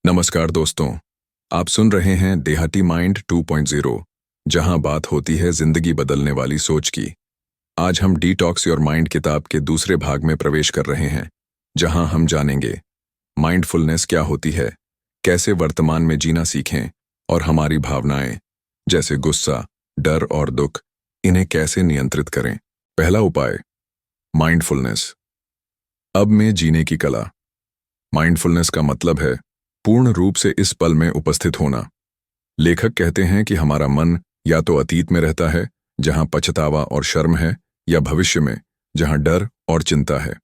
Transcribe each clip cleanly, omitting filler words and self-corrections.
नमस्कार दोस्तों, आप सुन रहे हैं देहाती माइंड 2.0, जहां बात होती है जिंदगी बदलने वाली सोच की। आज हम डिटॉक्स योर माइंड किताब के दूसरे भाग में प्रवेश कर रहे हैं, जहां हम जानेंगे माइंडफुलनेस क्या होती है, कैसे वर्तमान में जीना सीखें और हमारी भावनाएं जैसे गुस्सा, डर और दुख, इन्हें कैसे नियंत्रित करें। पहला उपाय, माइंडफुलनेस। अब में जीने की कला। माइंडफुलनेस का मतलब है पूर्ण रूप से इस पल में उपस्थित होना। लेखक कहते हैं कि हमारा मन या तो अतीत में रहता है, जहां पछतावा और शर्म है, या भविष्य में, जहां डर और चिंता है।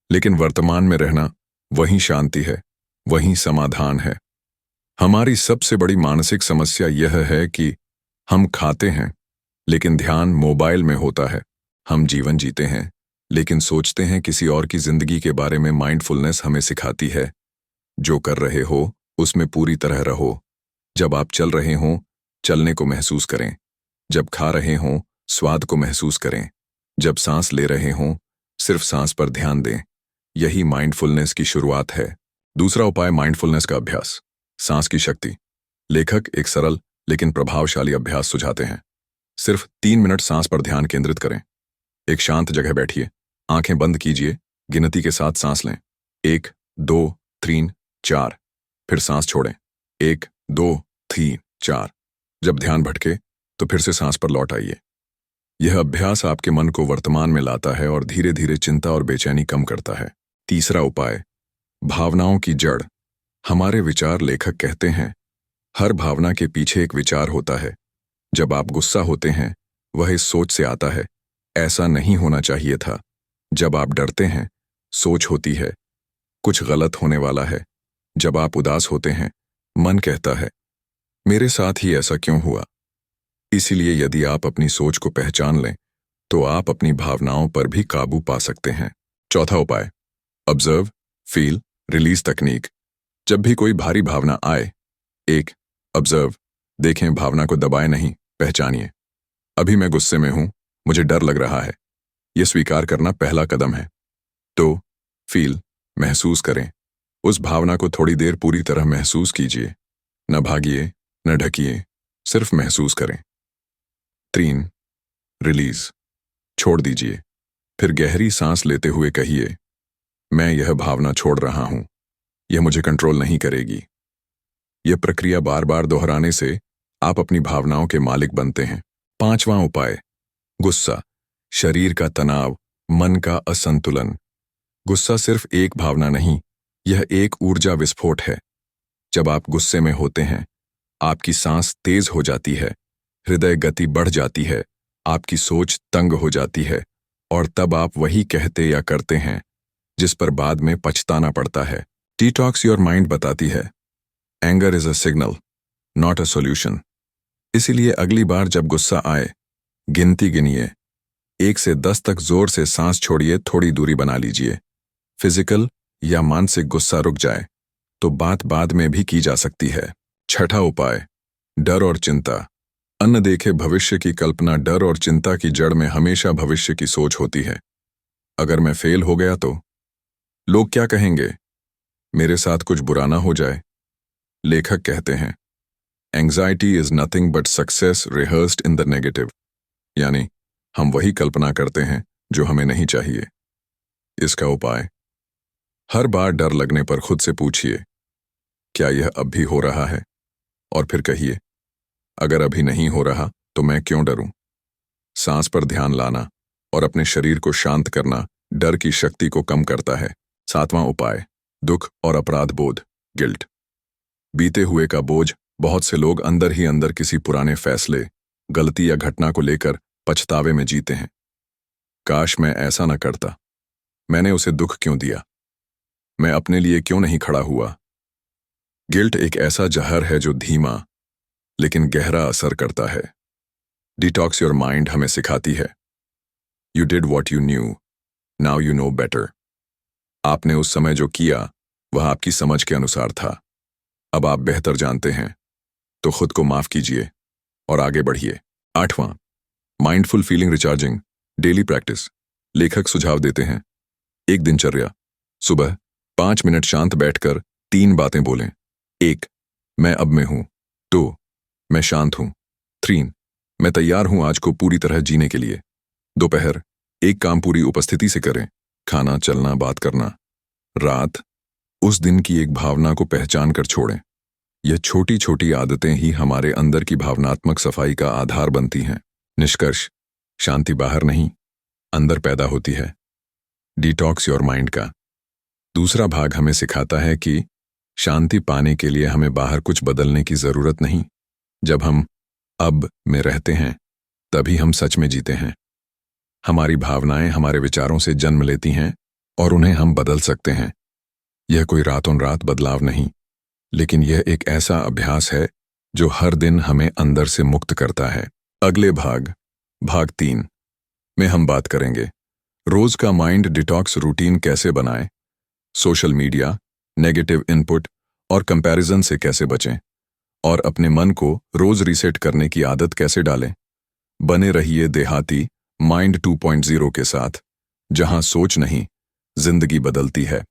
लेकिन वर्तमान में रहना, वहीं शांति है, वहीं समाधान है। हमारी सबसे बड़ी मानसिक समस्या यह है कि हम खाते हैं, लेकिन ध्यान मोबाइल में होता है। हम जीवन जीते हैं, लेकिन सोचते हैं किसी और की जिंदगी के बारे में। माइंडफुलनेस हमें सिखाती है, जो कर रहे हो उसमें पूरी तरह रहो। जब आप चल रहे हों, चलने को महसूस करें। जब खा रहे हों, स्वाद को महसूस करें। जब सांस ले रहे हों, सिर्फ सांस पर ध्यान दें। यही माइंडफुलनेस की शुरुआत है। दूसरा उपाय, माइंडफुलनेस का अभ्यास। सांस की शक्ति। लेखक एक सरल लेकिन प्रभावशाली अभ्यास सुझाते हैं। सिर्फ 3 मिनट सांस पर ध्यान केंद्रित करें। एक शांत जगह बैठिए, आंखें बंद कीजिए, गिनती के साथ सांस लें। 1, 2, 3, 4। फिर सांस छोड़ें। 1, 2, 3, 4। जब ध्यान भटके तो फिर से सांस पर लौट आइए। यह अभ्यास आपके मन को वर्तमान में लाता है और धीरे धीरे चिंता और बेचैनी कम करता है। तीसरा उपाय, भावनाओं की जड़। हमारे विचार, लेखक कहते हैं, हर भावना के पीछे एक विचार होता है। जब आप गुस्सा होते हैं, वह इस सोच से आता है, ऐसा नहीं होना चाहिए था। जब आप डरते हैं, सोच होती है, कुछ गलत होने वाला है। जब आप उदास होते हैं, मन कहता है, मेरे साथ ही ऐसा क्यों हुआ। इसीलिए यदि आप अपनी सोच को पहचान लें, तो आप अपनी भावनाओं पर भी काबू पा सकते हैं। चौथा उपाय, ऑब्जर्व, फील, रिलीज तकनीक। जब भी कोई भारी भावना आए, 1, ऑब्जर्व, देखें, भावना को दबाए नहीं, पहचानिए। अभी मैं गुस्से में हूं, मुझे डर लग रहा है। यह स्वीकार करना पहला कदम है। 2, फील, महसूस करें। उस भावना को थोड़ी देर पूरी तरह महसूस कीजिए। न भागिए, न ढकिए, सिर्फ महसूस करें। 3, रिलीज, छोड़ दीजिए। फिर गहरी सांस लेते हुए कहिए, मैं यह भावना छोड़ रहा हूं, यह मुझे कंट्रोल नहीं करेगी। यह प्रक्रिया बार बार दोहराने से आप अपनी भावनाओं के मालिक बनते हैं। पांचवां उपाय, गुस्सा। शरीर का तनाव, मन का असंतुलन। गुस्सा सिर्फ एक भावना नहीं, यह एक ऊर्जा विस्फोट है। जब आप गुस्से में होते हैं, आपकी सांस तेज हो जाती है, हृदय गति बढ़ जाती है, आपकी सोच तंग हो जाती है, और तब आप वही कहते या करते हैं जिस पर बाद में पछताना पड़ता है। डिटॉक्स योर माइंड बताती है, anger is a signal, not a solution. इसीलिए अगली बार जब गुस्सा आए, गिनती गिनिए, 1 से 10 तक जोर से सांस छोड़िए, थोड़ी दूरी बना लीजिए। फिजिकल या मानसिक गुस्सा रुक जाए तो बात बाद में भी की जा सकती है। छठा उपाय, डर और चिंता। अन्न देखे भविष्य की कल्पना। डर और चिंता की जड़ में हमेशा भविष्य की सोच होती है। अगर मैं फेल हो गया तो लोग क्या कहेंगे, मेरे साथ कुछ बुरा ना हो जाए। लेखक कहते हैं, anxiety is nothing but success rehearsed in the negative. यानी हम वही कल्पना करते हैं जो हमें नहीं चाहिए। इसका उपाय, हर बार डर लगने पर खुद से पूछिए, क्या यह अब भी हो रहा है, और फिर कहिए, अगर अभी नहीं हो रहा तो मैं क्यों डरूं। सांस पर ध्यान लाना और अपने शरीर को शांत करना डर की शक्ति को कम करता है। सातवां उपाय, दुख और अपराध बोध, गिल्ट। बीते हुए का बोझ। बहुत से लोग अंदर ही अंदर किसी पुराने फैसले, गलती या घटना को लेकर पछतावे में जीते हैं। काश मैं ऐसा न करता, मैंने उसे दुख क्यों दिया, मैं अपने लिए क्यों नहीं खड़ा हुआ। गिल्ट एक ऐसा जहर है जो धीमा लेकिन गहरा असर करता है। डिटॉक्स योर माइंड हमें सिखाती है, you did what you new, now you know better. आपने उस समय जो किया वह आपकी समझ के अनुसार था। अब आप बेहतर जानते हैं, तो खुद को माफ कीजिए और आगे बढ़िए। 8वां, mindful feeling recharging, daily practice. लेखक सुझाव देते हैं, एक दिनचर्या। सुबह 5 मिनट शांत बैठकर 3 बातें बोलें। 1. मैं अब में हूं। 2. मैं शांत हूं। 3. मैं तैयार हूं आज को पूरी तरह जीने के लिए। दोपहर, एक काम पूरी उपस्थिति से करें, खाना, चलना, बात करना। रात, उस दिन की एक भावना को पहचान कर छोड़ें। यह छोटी छोटी आदतें ही हमारे अंदर की भावनात्मक सफाई का आधार बनती हैं। निष्कर्ष, शांति बाहर नहीं, अंदर पैदा होती है। डिटॉक्स योर माइंड का दूसरा भाग हमें सिखाता है कि शांति पाने के लिए हमें बाहर कुछ बदलने की जरूरत नहीं। जब हम अब में रहते हैं, तभी हम सच में जीते हैं। हमारी भावनाएं हमारे विचारों से जन्म लेती हैं और उन्हें हम बदल सकते हैं। यह कोई रातों रात बदलाव नहीं, लेकिन यह एक ऐसा अभ्यास है जो हर दिन हमें अंदर से मुक्त करता है। अगले भाग 3 में हम बात करेंगे रोज का माइंड डिटॉक्स रूटीन कैसे बनाएं, सोशल मीडिया, नेगेटिव इनपुट और कंपैरिजन से कैसे बचें, और अपने मन को रोज रीसेट करने की आदत कैसे डालें। बने रहिए देहाती माइंड 2.0 के साथ, जहां सोच नहीं, जिंदगी बदलती है।